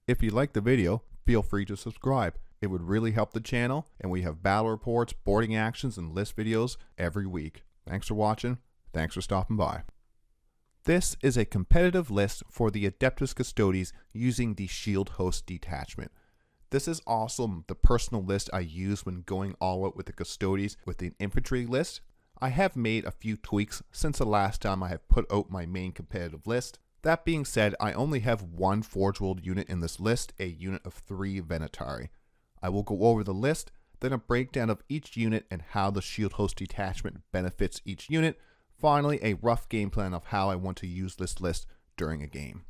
If you liked the video, feel free to subscribe. It would really help the channel, and we have battle reports, boarding actions, and list videos every week. Thanks for watching. Thanks for stopping by. This is a competitive list for the Adeptus Custodes using the Shield Host detachment. This is also the personal list I use when going all out with the Custodes with the infantry list. I have made a few tweaks since the last time I have put out my main competitive list. That being said, I only have one Forge World unit in this list, a unit of 3 Venatari. I will go over the list, then a breakdown of each unit and how the Shield Host detachment benefits each unit. Finally, a rough game plan of how I want to use this list during a game.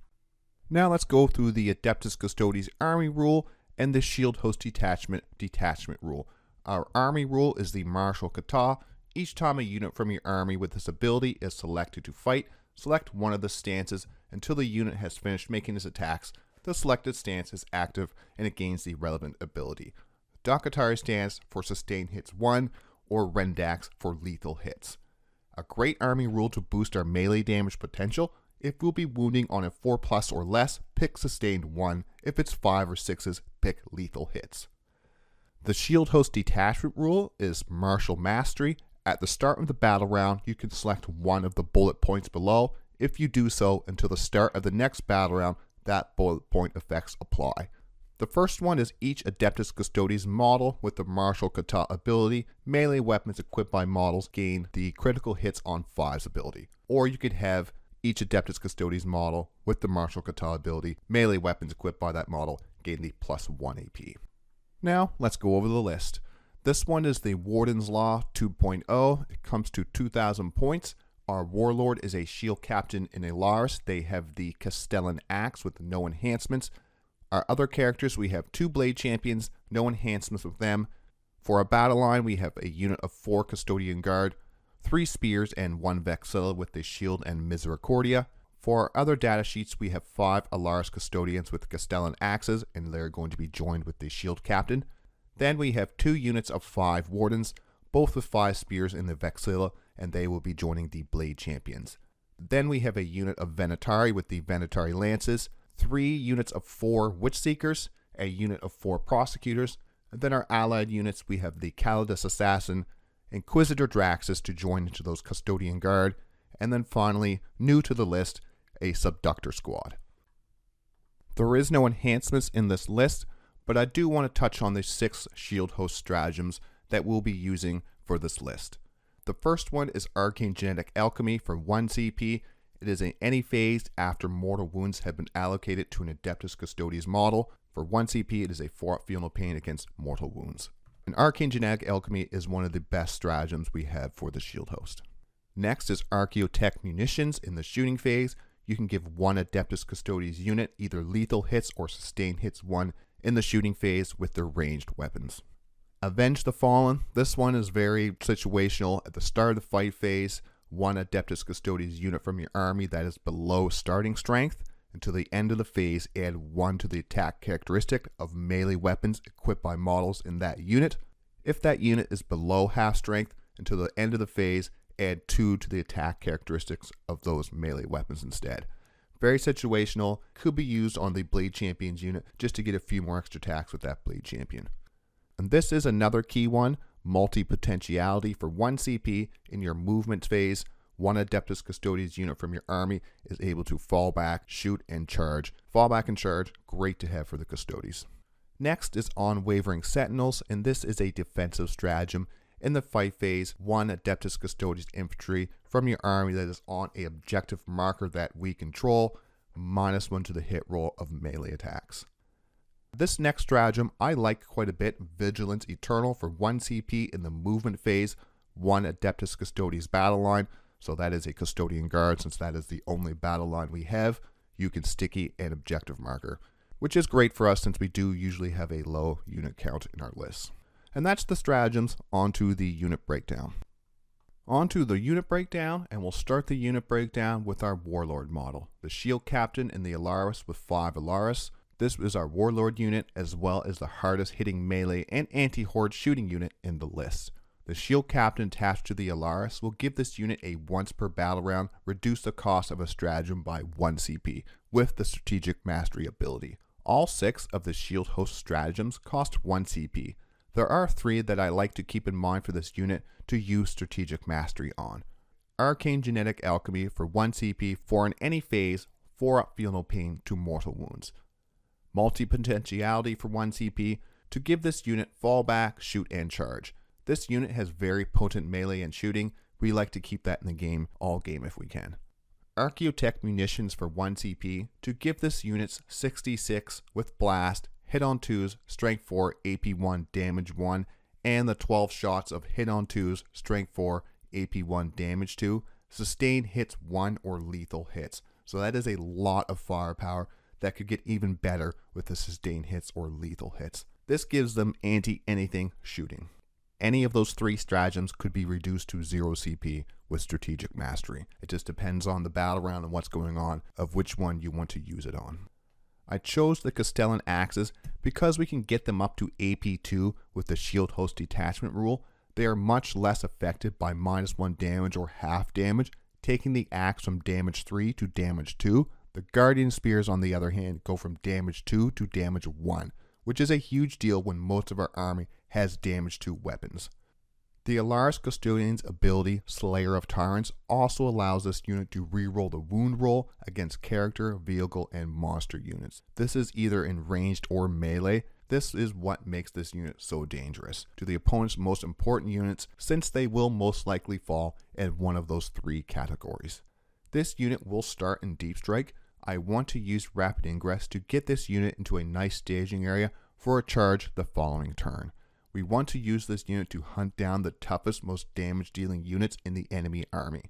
Now let's go through the Adeptus Custodes Army Rule and the Shield Host Detachment Rule. Our Army Rule is the Martial Kata. Each time a unit from your army with this ability is selected to fight, select one of the stances until the unit has finished making its attacks. The selected stance is active and it gains the relevant ability. Dakatari stance for sustained hits 1 or Rendax for lethal hits. A great army rule to boost our melee damage potential. If we'll be wounding on a 4+ or less, pick sustained 1. If it's 5 or 6s, pick lethal hits. The Shield Host Detachment Rule is Martial Mastery. At the start of the battle round, you can select one of the bullet points below. If you do so until the start of the next battle round, that bullet point effects apply. The first one is each Adeptus Custodes model with the Martial Kata ability. Melee weapons equipped by models gain the critical hits on 5's ability. Or you could have each Adeptus Custodes model with the Martial Kata ability. Melee weapons equipped by that model gain the +1 AP. Now let's go over the list. This one is the Wardens Law 2.0. It comes to 2,000 points. Our Warlord is a Shield Captain in Allarus. They have the Castellan Axe with no enhancements. Our other characters, we have 2 Bladechampions, no enhancements with them. For our battle line, we have a unit of 4 Custodian Guard, 3 Spears, and 1 Vexilla with the Shield and Misericordia. For our other data sheets, we have 5 Allarus Custodians with Castellan Axes, and they're going to be joined with the Shield Captain. Then we have 2 units of 5 Wardens, both with 5 Spears in the Vexilla, and they will be joining the Bladechampions. Then we have a unit of Venatari with the Venatari Lances, 3 units of 4 Witchseekers, a unit of 4 Prosecutors, and then our allied units, we have the Callidus Assassin, Inquisitor Draxus to join into those Custodian Guard, and then finally, new to the list, a Subductor Squad. There is no enhancements in this list, but I do want to touch on the 6 Shield Host stratagems that we'll be using for this list. The first one is Arcane Genetic Alchemy for 1 CP. It is in any phase after mortal wounds have been allocated to an Adeptus Custodes model. For 1 CP, it is a feel no pain against mortal wounds. And Arcane Genetic Alchemy is one of the best stratagems we have for the Shield Host. Next is Archaeotech Munitions in the shooting phase. You can give 1 Adeptus Custodes unit either lethal hits or sustained hits 1 in the shooting phase with their ranged weapons. Avenge the Fallen. This one is very situational. At the start of the fight phase, 1 Adeptus Custodes unit from your army that is below starting strength. Until the end of the phase, add 1 to the attack characteristic of melee weapons equipped by models in that unit. If that unit is below half strength, until the end of the phase, add 2 to the attack characteristics of those melee weapons instead. Very situational, could be used on the Bladechampions unit just to get a few more extra attacks with that Bladechampion. And this is another key one, multi-potentiality for 1 CP in your movement phase. 1 Adeptus Custodes unit from your army is able to fall back, shoot, and charge. Fall back and charge, great to have for the Custodes. Next is Unwavering Sentinels, and this is a defensive stratagem. In the fight phase, 1 Adeptus Custodes infantry from your army that is on an objective marker that we control, -1 to the hit roll of melee attacks. This next stratagem I like quite a bit, Vigilance Eternal for 1 CP in the movement phase, 1 Adeptus Custodes battle line, so that is a Custodian Guard since that is the only battle line we have. You can sticky an objective marker, which is great for us since we do usually have a low unit count in our lists. And that's the stratagems. Onto the unit breakdown. Onto the unit breakdown, and we'll start the unit breakdown with our Warlord model. The Shield Captain in the Allarus with 5 Allarus. This is our Warlord unit as well as the hardest hitting melee and anti-horde shooting unit in the list. The shield captain attached to the Allarus will give this unit a once per battle round, reduce the cost of a stratagem by 1 CP with the strategic mastery ability. All 6 of the shield host stratagems cost 1 CP. There are 3 that I like to keep in mind for this unit to use strategic mastery on. Arcane Genetic Alchemy for 1 CP for in any phase, 4-up Feel No Pain to Mortal Wounds. Multi-Potentiality for 1 CP to give this unit fallback, shoot, and charge. This unit has very potent melee and shooting. We like to keep that in the game, all game if we can. Archaeotech Munitions for 1 CP to give this unit's 66 with Blast, Hit on 2s, Strength 4, AP 1, Damage 1, and the 12 shots of Hit on 2s, Strength 4, AP 1, Damage 2, Sustained Hits 1 or Lethal Hits. So that is a lot of firepower that could get even better with the Sustained Hits or Lethal Hits. This gives them anti-anything shooting. Any of those 3 stratagems could be reduced to 0 CP with strategic mastery. It just depends on the battle round and what's going on of which one you want to use it on. I chose the Castellan Axes because we can get them up to AP 2 with the Shield Host Detachment Rule. They are much less affected by -1 damage or half damage, taking the axe from damage 3 to damage 2. The Guardian Spears, on the other hand, go from damage 2 to damage 1, which is a huge deal when most of our army has damage 2 weapons. The Allarus Custodian's ability, Slayer of Tyrants, also allows this unit to reroll the wound roll against character, vehicle, and monster units. This is either in ranged or melee. This is what makes this unit so dangerous to the opponent's most important units, since they will most likely fall at one of those 3 categories. This unit will start in Deep Strike. I want to use Rapid Ingress to get this unit into a nice staging area for a charge the following turn. We want to use this unit to hunt down the toughest, most damage-dealing units in the enemy army.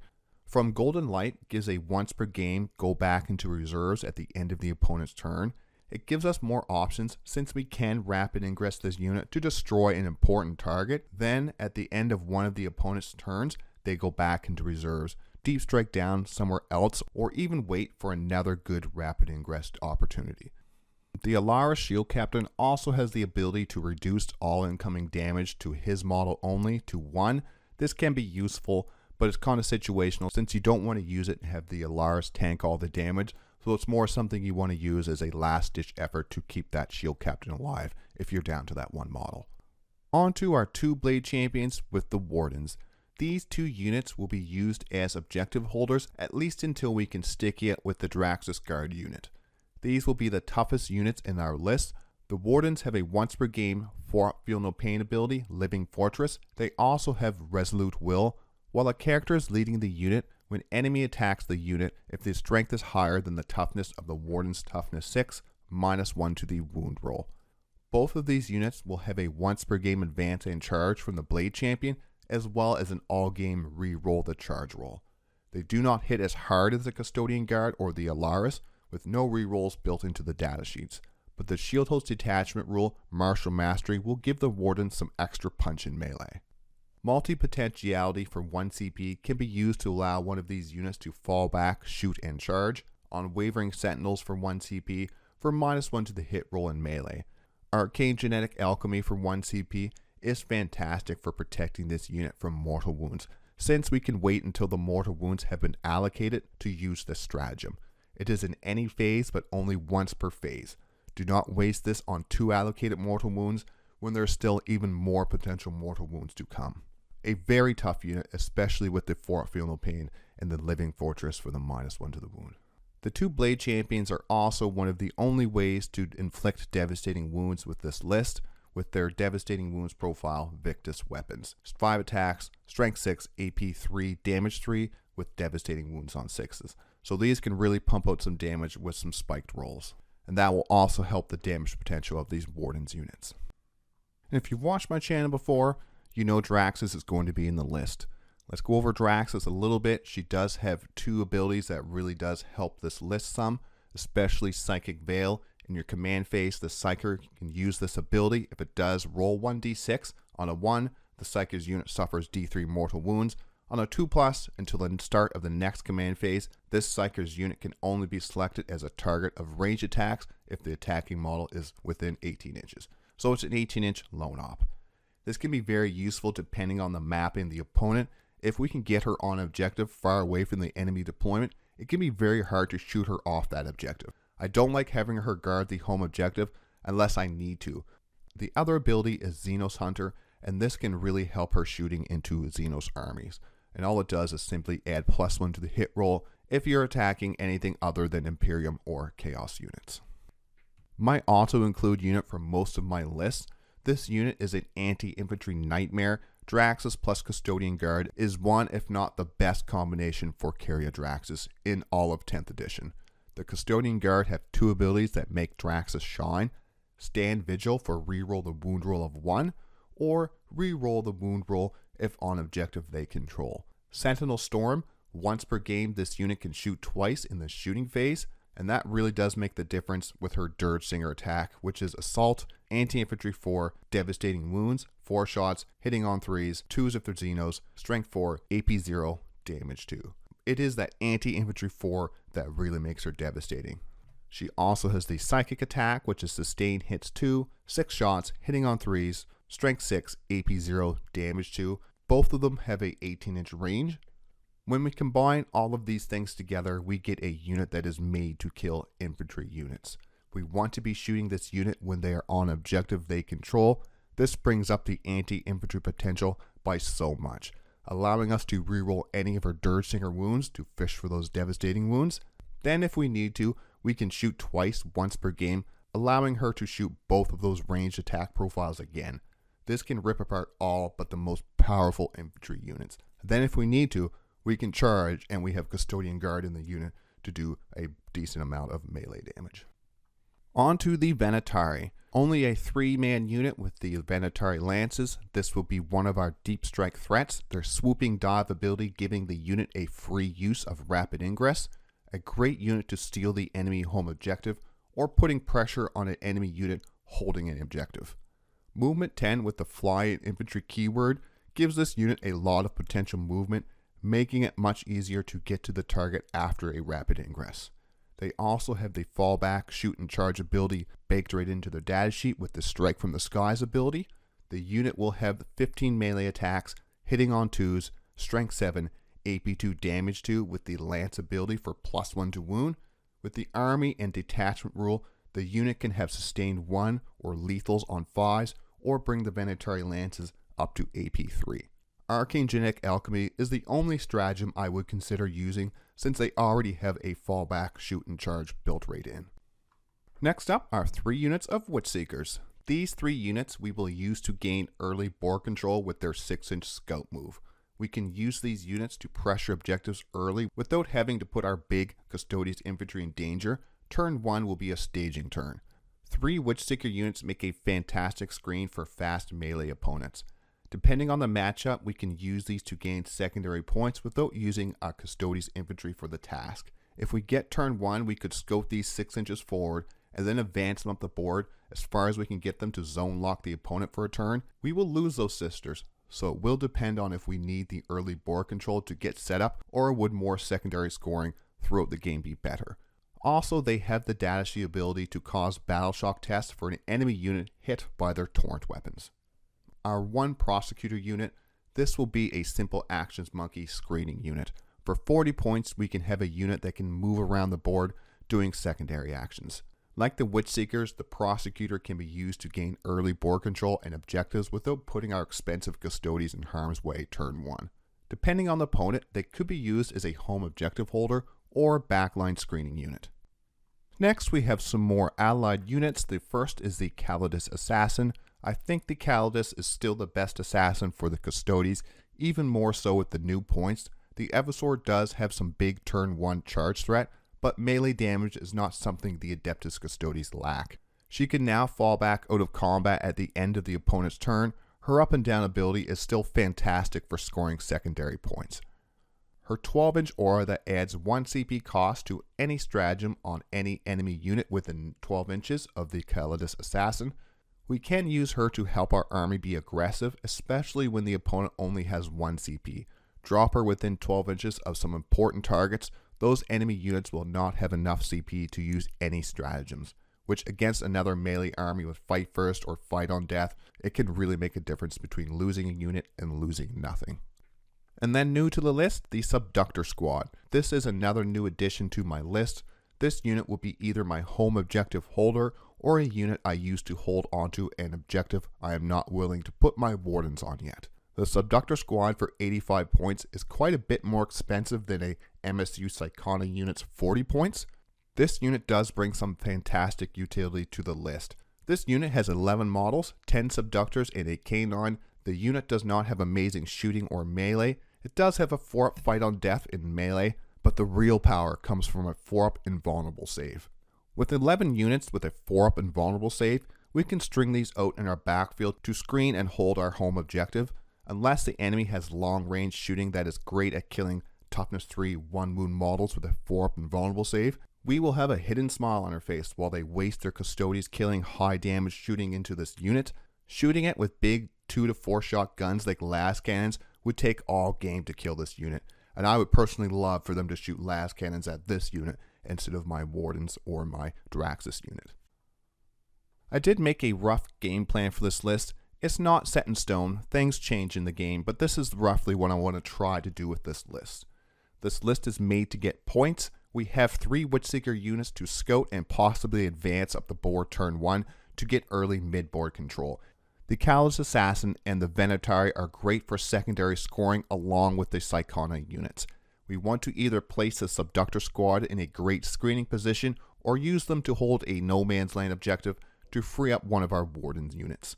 From Golden Light gives a once per game go back into reserves at the end of the opponent's turn. It gives us more options since we can Rapid Ingress this unit to destroy an important target. Then, at the end of one of the opponent's turns, they go back into reserves, Deep Strike down somewhere else, or even wait for another good Rapid Ingress opportunity. The Allarus Shield Captain also has the ability to reduce all incoming damage to his model only to 1. This can be useful, but it's kind of situational since you don't want to use it and have the Allarus tank all the damage, so it's more something you want to use as a last-ditch effort to keep that Shield Captain alive if you're down to that 1 model. On to our 2 Blade Champions with the Wardens. These 2 units will be used as objective holders, at least until we can stick it with the Draxus Guard unit. These will be the toughest units in our list. The Wardens have a once per game 4-up Feel No Pain ability, Living Fortress. They also have Resolute Will. While a character is leading the unit, when enemy attacks the unit, if the strength is higher than the toughness of the Warden's toughness 6, -1 to the wound roll. Both of these units will have a once per game advance and charge from the Blade Champion, as well as an all-game re-roll the charge roll. They do not hit as hard as the Custodian Guard or the Allarus, with no rerolls built into the datasheets, but the Shield Host Detachment Rule, Martial Mastery, will give the Wardens some extra punch in melee. Multi-Potentiality for 1 CP can be used to allow one of these units to fall back, shoot, and charge. On Wavering Sentinels for 1 CP for -1 to the hit roll in melee. Arcane Genetic Alchemy for 1 CP is fantastic for protecting this unit from mortal wounds, since we can wait until the mortal wounds have been allocated to use this stratagem. It is in any phase, but only once per phase. Do not waste this on 2 allocated mortal wounds when there are still even more potential mortal wounds to come. A very tough unit, especially with the 4-up Feel No Pain and the Living Fortress for the -1 to the wound. The 2 Blade Champions are also one of the only ways to inflict devastating wounds with this list, with their devastating wounds profile Victus weapons. 5 attacks, strength 6, AP 3, damage 3, with devastating wounds on 6s. So these can really pump out some damage with some spiked rolls. And that will also help the damage potential of these Wardens units. And if you've watched my channel before, you know Draxus is going to be in the list. Let's go over Draxus a little bit. She does have 2 abilities that really does help this list some, especially Psychic Veil. In your command phase, the Psyker can use this ability. If it does, roll 1d6. On a 1, the Psyker's unit suffers d3 mortal wounds. On a 2+, until the start of the next command phase, this Psyker's unit can only be selected as a target of range attacks if the attacking model is within 18 inches. So it's an 18-inch lone op. This can be very useful depending on the map and the opponent. If we can get her on an objective far away from the enemy deployment, it can be very hard to shoot her off that objective. I don't like having her guard the home objective unless I need to. The other ability is Xenos Hunter, and this can really help her shooting into Xenos armies. And all it does is simply add +1 to the hit roll if you're attacking anything other than Imperium or Chaos units. My auto-include unit for most of my lists. This unit is an anti-infantry nightmare. Draxus plus Custodian Guard is one, if not the best combination for carry a Draxus in all of 10th edition. The Custodian Guard have two abilities that make Draxus shine. Stand Vigil for reroll the wound roll of 1, or reroll the wound roll if on objective they control. Sentinel Storm, once per game this unit can shoot twice in the shooting phase, and that really does make the difference with her Dirge Singer attack, which is Assault, Anti-Infantry 4, Devastating Wounds, 4 shots, hitting on 3s, 2s if they're Xenos, Strength 4, AP 0, Damage 2. It is that Anti-Infantry 4 that really makes her devastating. She also has the Psychic attack, which is Sustain hits 2, 6 shots, hitting on 3s, Strength 6, AP 0, Damage 2. Both of them have a 18-inch range. When we combine all of these things together, we get a unit that is made to kill infantry units. We want to be shooting this unit when they are on objective they control. This brings up the anti-infantry potential by so much, allowing us to reroll any of her Dirge Singer wounds to fish for those devastating wounds. Then if we need to, we can shoot twice once per game, allowing her to shoot both of those ranged attack profiles again. This can rip apart all but the most powerful infantry units. Then if we need to, we can charge, and we have Custodian Guard in the unit to do a decent amount of melee damage. On to the Venatari. Only a 3-man unit with the Venatari Lances. This will be one of our deep strike threats. Their swooping dive ability giving the unit a free use of rapid ingress. A great unit to steal the enemy home objective, or putting pressure on an enemy unit holding an objective. Movement 10 with the fly and infantry keyword gives this unit a lot of potential movement, making it much easier to get to the target after a rapid ingress. They also have the fallback, shoot and charge ability baked right into their data sheet with the strike from the skies ability. The unit will have 15 melee attacks, hitting on 2s, strength 7, AP 2, damage 2 with the lance ability for +1 to wound. With the army and detachment rule, the unit can have sustained 1 or lethals on 5s, or bring the Venatari lances up to AP 3. Arcane Genetic Alchemy is the only stratagem I would consider using, since they already have a fallback, shoot and charge built right in. Next up are 3 units of Witchseekers. These 3 units we will use to gain early board control with their 6-inch scout move. We can use these units to pressure objectives early without having to put our big Custodes infantry in danger. Turn 1 will be a staging turn. 3 Witchseeker units make a fantastic screen for fast melee opponents. Depending on the matchup, we can use these to gain secondary points without using our Custodes infantry for the task. If we get turn 1, we could scout these 6 inches forward and then advance them up the board as far as we can get them to zone lock the opponent for a turn. We will lose those sisters, so it will depend on if we need the early board control to get set up, or would more secondary scoring throughout the game be better. Also, they have the data sheet ability to cause battle shock tests for an enemy unit hit by their torrent weapons. Our 1 Prosecutor unit, this will be a simple actions monkey screening unit. For 40 points, we can have a unit that can move around the board doing secondary actions. Like the Witchseekers, the Prosecutor can be used to gain early board control and objectives without putting our expensive Custodes in harm's way turn 1. Depending on the opponent, they could be used as a home objective holder or backline screening unit. Next, we have some more allied units. The first is the Callidus Assassin. I think the Callidus is still the best assassin for the Custodes, even more so with the new points. The Evisor does have some big turn 1 charge threat, but melee damage is not something the Adeptus Custodes lack. She can now fall back out of combat at the end of the opponent's turn. Her up and down ability is still fantastic for scoring secondary points. Her 12-inch aura that adds 1 CP cost to any stratagem on any enemy unit within 12 inches of the Callidus Assassin. We can use her to help our army be aggressive, especially when the opponent only has 1 CP. Drop her within 12 inches of some important targets. Those enemy units will not have enough CP to use any stratagems, which against another melee army with fight first or fight on death, it can really make a difference between losing a unit and losing nothing. And then new to the list, the Subductor Squad. This is another new addition to my list. This unit will be either my home objective holder or a unit I use to hold onto an objective I am not willing to put my Wardens on yet. The Subductor Squad for 85 points is quite a bit more expensive than a MSU Psychona unit's 40 points. This unit does bring some fantastic utility to the list. This unit has 11 models, 10 Subductors, and a K9. The unit does not have amazing shooting or melee. It does have a 4-up fight on death in melee, but the real power comes from a 4-up invulnerable save. With 11 units with a 4-up invulnerable save, we can string these out in our backfield to screen and hold our home objective, unless the enemy has long-range shooting that is great at killing toughness 3 1-wound models with a 4-up invulnerable save. We will have a hidden smile on our face while they waste their Custodians killing high damage shooting into this unit. Shooting it with big 2 to 4 shot guns like las cannons would take all game to kill this unit, and I would personally love for them to shoot las cannons at this unit instead of my Wardens or my Draxus unit. I did make a rough game plan for this list. It's not set in stone, things change in the game, but this is roughly what I want to try to do with this list. This list is made to get points. We have 3 Witchseeker units to scout and possibly advance up the board turn 1 to get early mid-board control. The Callidus Assassin and the Venatari are great for secondary scoring along with the Psychona units. We want to either place the Subductor Squad in a great screening position or use them to hold a no man's land objective to free up one of our Wardens units.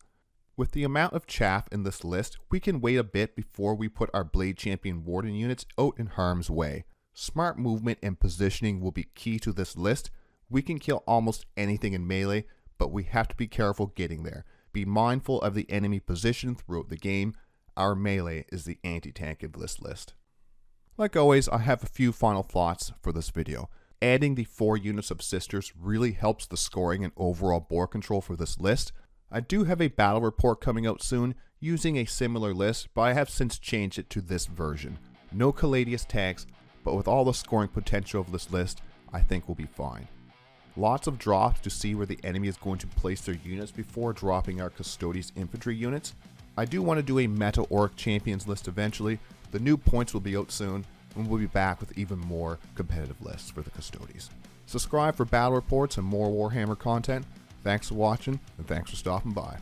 With the amount of chaff in this list, we can wait a bit before we put our Bladechampion Warden units out in harm's way. Smart movement and positioning will be key to this list. We can kill almost anything in melee, but we have to be careful getting there. Be mindful of the enemy position throughout the game. Our melee is the anti-tank of this list. Like always, I have a few final thoughts for this video. Adding the 4 units of Sisters really helps the scoring and overall board control for this list. I do have a battle report coming out soon using a similar list, but I have since changed it to this version. No Callidus tags, but with all the scoring potential of this list, I think we'll be fine. Lots of drops to see where the enemy is going to place their units before dropping our Custodes infantry units. I do want to do a Meta Orc Champions list eventually. The new points will be out soon, and we'll be back with even more competitive lists for the Custodes. Subscribe for battle reports and more Warhammer content. Thanks for watching, and thanks for stopping by.